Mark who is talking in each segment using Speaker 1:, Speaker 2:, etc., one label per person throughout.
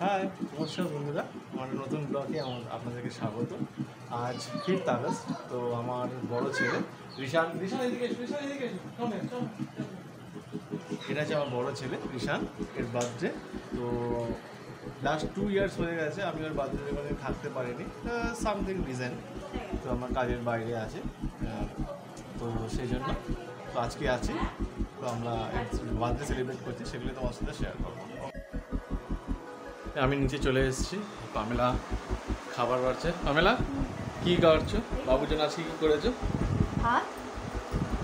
Speaker 1: High, নমস্কার বন্ধুরা, আমার নতুন ব্লগে আপনাদেরকে স্বাগত। আজ 5th আগস্ট। তো আমার বড় ছেলে রিশান এদিকে এসো, এটা হচ্ছে আমার বড় ছেলে রিশান, এর বার্থডে। তো লাস্ট 2 ইয়ার্স হয়ে গেছে আমি ওর বার্থডে মানে থাকতে পারিনি, সামথিং রিজন। তো আমার কাজের বাইরে আছে, তো সেই জন্য তো আজকে আছি। তো আমরা বার্থডে সেলিব্রেট করছি, সেগুলো তোমার সাথে শেয়ার করবো। আমি নিচে চলে এসেছি, পামেলা খাবার বাড়ছে। পামেলা কী খাওয়াচ্ছো? বাবুর জন্য আজকে কী করেছো?
Speaker 2: ভাত,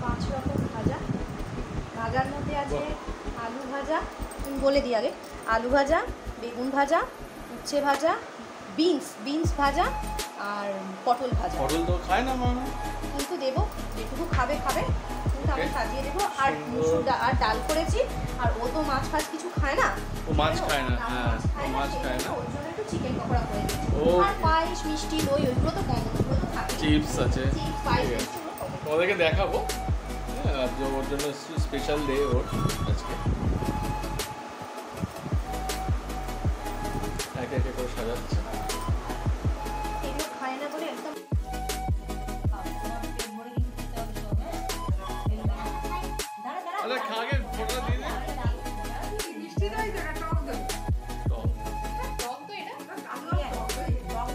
Speaker 2: 5 রকম ভাজা। ভাজার মধ্যে আছে আলু ভাজা, তুমি বলে দিই আগে। আলু ভাজা, বেগুন ভাজা, উচ্ছে ভাজা, বিনস ভাজা আর পটল ভাজা।
Speaker 1: পটল তো খায় না মা,
Speaker 2: কিন্তু দেবো, যেটুকু খাবে কিন্তু আমি সাজিয়ে দেবো। আর মুসুর আর ডাল করেছি। আর ও তো মাছ ফাছ কিছু খায় না,
Speaker 1: ও মাছ খায় না। হ্যাঁ, ও মাছ খায় না,
Speaker 2: ওর জন্য একটু চিকেন পকোড়া করে দিচ্ছি।
Speaker 1: ও
Speaker 2: আর পায়েস, মিষ্টি, দই ওইগুলো তো কম, ওগুলো তো থাকে।
Speaker 1: চিপস আছে,
Speaker 2: চিপস, পায়েস
Speaker 1: ওদেরকে দেখাবো। হ্যাঁ, ওর জন্য স্পেশাল ডে ওর আজকে। একে একে করে সাজাচ্ছে।
Speaker 2: এগুলো খায় না বলে একদম
Speaker 1: আচ্ছা, খাগে ফটোটা দিয়ে দে।
Speaker 3: মিষ্টি দই তো, এটা টক দই।
Speaker 1: টক।
Speaker 3: টক দই এটা? টক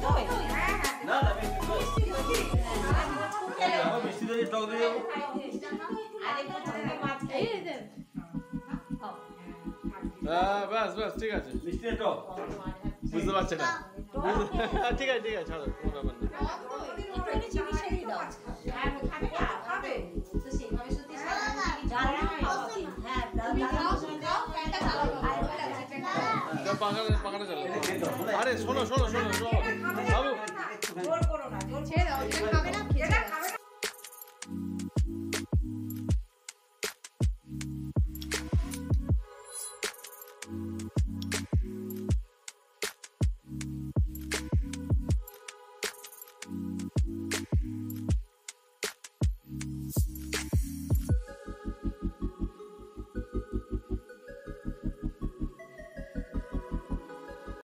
Speaker 3: দই? হ্যাঁ, হ্যাঁ।
Speaker 4: না না মিষ্টি দই মিষ্টি দই টক দই দেবো।
Speaker 1: ব্যাস ঠিক আছে।
Speaker 4: মিষ্টি দই টক
Speaker 1: বুঝতে পারছে না, ঠিক আছে ছাড়ো, কোনো ব্যাপার না। পাখাটা চলো। আরে শোনো বাবু,
Speaker 3: ছেড়ে দাও, এটা খাবে না, এটা খাবে